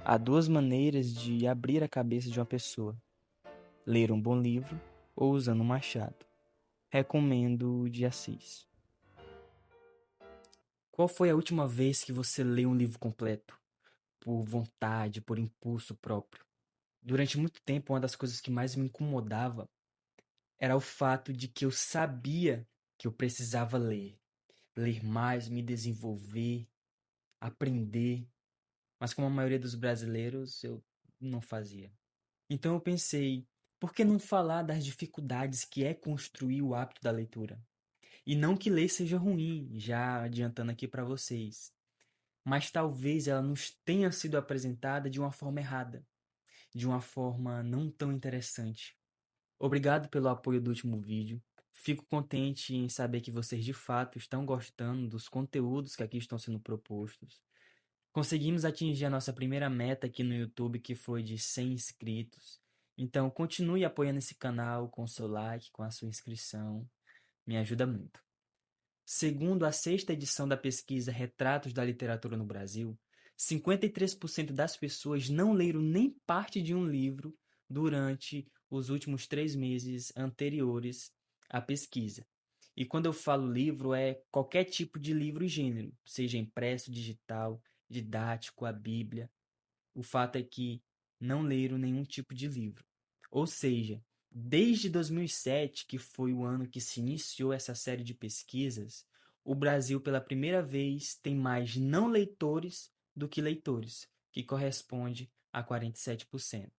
Há duas maneiras de abrir a cabeça de uma pessoa: ler um bom livro ou usando um machado. Recomendo o de Assis. Qual foi a última vez que você leu um livro completo? Por vontade, por impulso próprio? Durante muito tempo, uma das coisas que mais me incomodava era o fato de que eu sabia que eu precisava ler. Ler mais, me desenvolver, aprender. Mas como a maioria dos brasileiros, eu não fazia. Então eu pensei, por que não falar das dificuldades que é construir o hábito da leitura? E não que ler seja ruim, já adiantando aqui para vocês, mas talvez ela nos tenha sido apresentada de uma forma errada, de uma forma não tão interessante. Obrigado pelo apoio do último vídeo. Fico contente em saber que vocês de fato estão gostando dos conteúdos que aqui estão sendo propostos. Conseguimos atingir a nossa primeira meta aqui no YouTube, que foi de 100 inscritos. Então, continue apoiando esse canal com o seu like, com a sua inscrição. Me ajuda muito. Segundo a sexta edição da pesquisa Retratos da Literatura no Brasil, 53% das pessoas não leram nem parte de um livro durante os últimos 3 meses anteriores à pesquisa. E quando eu falo livro, é qualquer tipo de livro e gênero, seja impresso, digital, didático, a Bíblia. O fato é que não leram nenhum tipo de livro. Ou seja, desde 2007, que foi o ano que se iniciou essa série de pesquisas, o Brasil, pela primeira vez, tem mais não leitores do que leitores, que corresponde a 47%.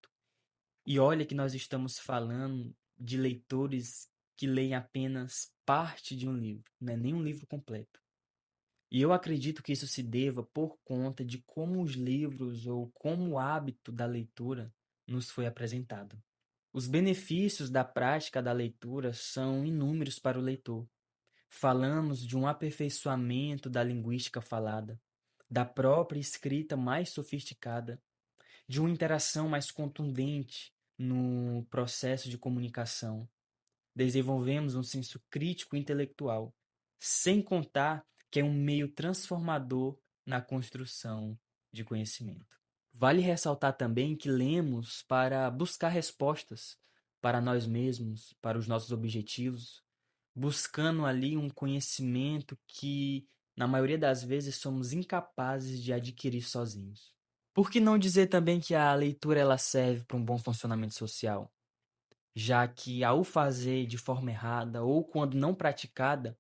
E olha que nós estamos falando de leitores que leem apenas parte de um livro, não é nem um livro completo. E eu acredito que isso se deva por conta de como os livros ou como o hábito da leitura nos foi apresentado. Os benefícios da prática da leitura são inúmeros para o leitor. Falamos de um aperfeiçoamento da linguística falada, da própria escrita mais sofisticada, de uma interação mais contundente no processo de comunicação. Desenvolvemos um senso crítico e intelectual, sem contar que é um meio transformador na construção de conhecimento. Vale ressaltar também que lemos para buscar respostas para nós mesmos, para os nossos objetivos, buscando ali um conhecimento que, na maioria das vezes, somos incapazes de adquirir sozinhos. Por que não dizer também que a leitura ela serve para um bom funcionamento social? Já que ao fazer de forma errada ou quando não praticada,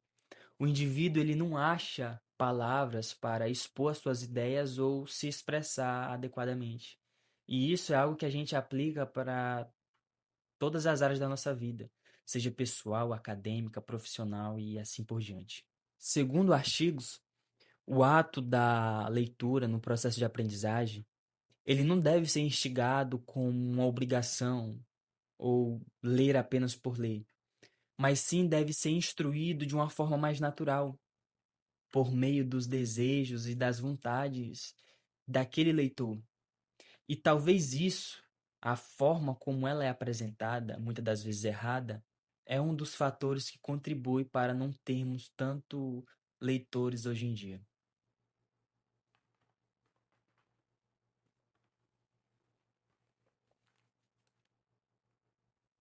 o indivíduo ele não acha palavras para expor as suas ideias ou se expressar adequadamente. E isso é algo que a gente aplica para todas as áreas da nossa vida, seja pessoal, acadêmica, profissional e assim por diante. Segundo artigos, o ato da leitura no processo de aprendizagem, ele não deve ser instigado como uma obrigação ou ler apenas por ler, mas sim deve ser instruído de uma forma mais natural, por meio dos desejos e das vontades daquele leitor. E talvez isso, a forma como ela é apresentada, muitas das vezes errada, é um dos fatores que contribui para não termos tanto leitores hoje em dia.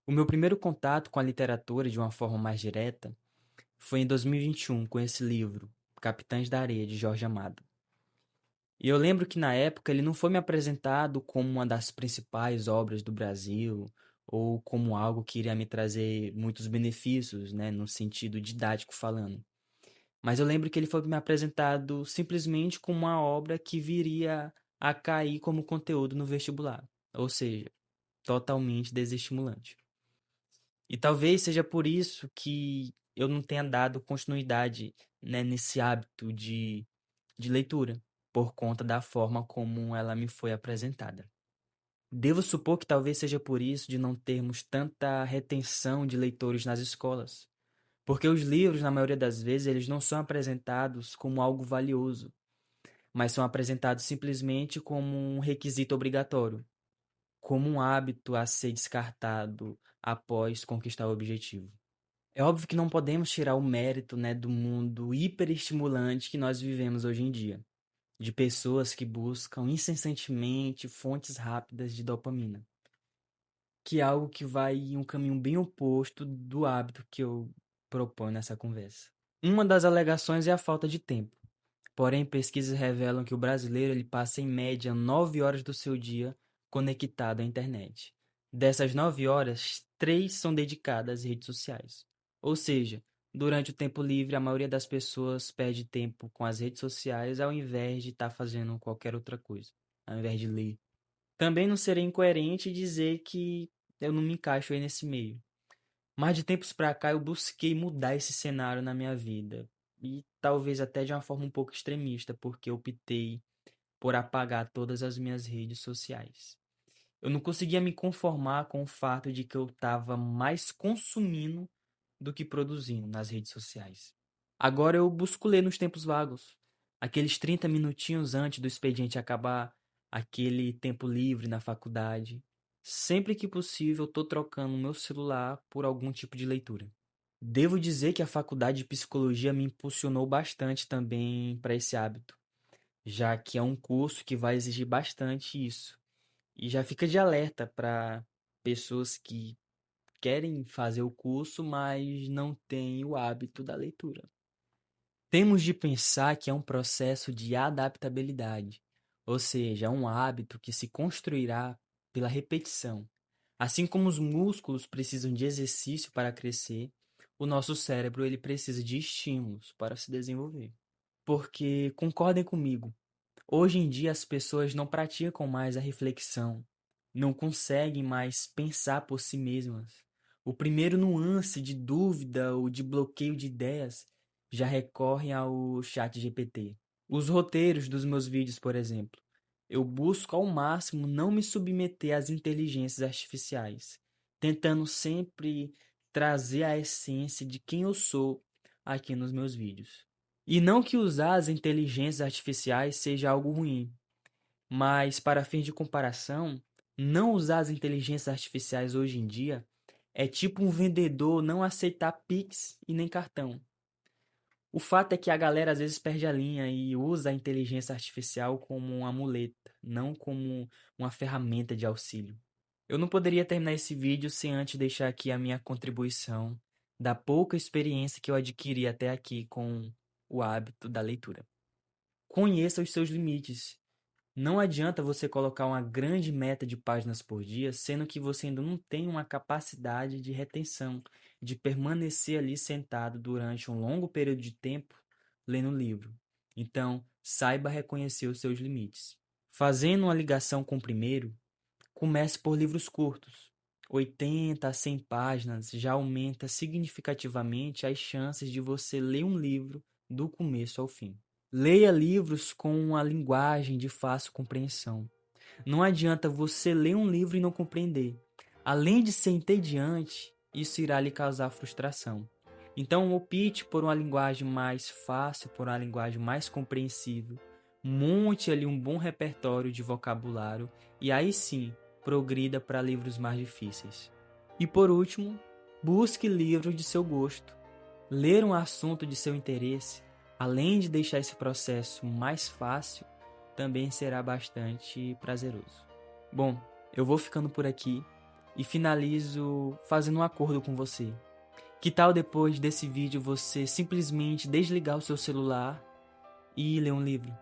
O meu primeiro contato com a literatura de uma forma mais direta foi em 2021 com esse livro, Capitães da Areia, de Jorge Amado. E eu lembro que na época ele não foi me apresentado como uma das principais obras do Brasil ou como algo que iria me trazer muitos benefícios, né, no sentido didático falando. Mas eu lembro que ele foi me apresentado simplesmente como uma obra que viria a cair como conteúdo no vestibular, ou seja, totalmente desestimulante. E talvez seja por isso que eu não tenha dado continuidade, né, nesse hábito de leitura, por conta da forma como ela me foi apresentada. Devo supor que talvez seja por isso de não termos tanta retenção de leitores nas escolas, porque os livros, na maioria das vezes, eles não são apresentados como algo valioso, mas são apresentados simplesmente como um requisito obrigatório, como um hábito a ser descartado após conquistar o objetivo. É óbvio que não podemos tirar o mérito, né, do mundo hiperestimulante que nós vivemos hoje em dia. de pessoas que buscam incessantemente fontes rápidas de dopamina, que é algo que vai em um caminho bem oposto do hábito que eu proponho nessa conversa. Uma das alegações é a falta de tempo. Porém, pesquisas revelam que o brasileiro ele passa em média 9 horas do seu dia conectado à internet. Dessas 9 horas, 3 são dedicadas às redes sociais. Ou seja, durante o tempo livre, a maioria das pessoas perde tempo com as redes sociais ao invés de estar fazendo qualquer outra coisa, ao invés de ler. Também não seria incoerente dizer que eu não me encaixo aí nesse meio. Mas de tempos pra cá eu busquei mudar esse cenário na minha vida. E talvez até de uma forma um pouco extremista, porque eu optei por apagar todas as minhas redes sociais. Eu não conseguia me conformar com o fato de que eu estava mais consumindo do que produzindo nas redes sociais. Agora eu busco ler nos tempos vagos, aqueles 30 minutinhos antes do expediente acabar, aquele tempo livre na faculdade. Sempre que possível, estou trocando meu celular por algum tipo de leitura. Devo dizer que a faculdade de psicologia me impulsionou bastante também para esse hábito, já que é um curso que vai exigir bastante isso. E já fica de alerta para pessoas que querem fazer o curso, mas não têm o hábito da leitura. Temos de pensar que é um processo de adaptabilidade, ou seja, é um hábito que se construirá pela repetição. Assim como os músculos precisam de exercício para crescer, o nosso cérebro ele precisa de estímulos para se desenvolver. Porque, concordem comigo, hoje em dia as pessoas não praticam mais a reflexão, não conseguem mais pensar por si mesmas. O primeiro nuance de dúvida ou de bloqueio de ideias já recorrem ao chat GPT. Os roteiros dos meus vídeos, por exemplo, eu busco ao máximo não me submeter às inteligências artificiais, tentando sempre trazer a essência de quem eu sou aqui nos meus vídeos. E não que usar as inteligências artificiais seja algo ruim, mas para fins de comparação, não usar as inteligências artificiais hoje em dia é tipo um vendedor não aceitar Pix e nem cartão. O fato é que a galera às vezes perde a linha e usa a inteligência artificial como uma muleta, não como uma ferramenta de auxílio. Eu não poderia terminar esse vídeo sem antes deixar aqui a minha contribuição da pouca experiência que eu adquiri até aqui com o hábito da leitura. Conheça os seus limites. Não adianta você colocar uma grande meta de páginas por dia, sendo que você ainda não tem uma capacidade de retenção, de permanecer ali sentado durante um longo período de tempo lendo um livro. Então, saiba reconhecer os seus limites. Fazendo uma ligação com o primeiro, comece por livros curtos. 80 a 100 páginas já aumenta significativamente as chances de você ler um livro do começo ao fim. Leia livros com uma linguagem de fácil compreensão. Não adianta você ler um livro e não compreender. Além de ser entediante, isso irá lhe causar frustração. Então, opte por uma linguagem mais fácil, por uma linguagem mais compreensível. Monte ali um bom repertório de vocabulário e aí sim, progrida para livros mais difíceis. E por último, busque livros de seu gosto. Ler um assunto de seu interesse, além de deixar esse processo mais fácil, também será bastante prazeroso. Bom, eu vou ficando por aqui e finalizo fazendo um acordo com você. Que tal depois desse vídeo você simplesmente desligar o seu celular e ler um livro?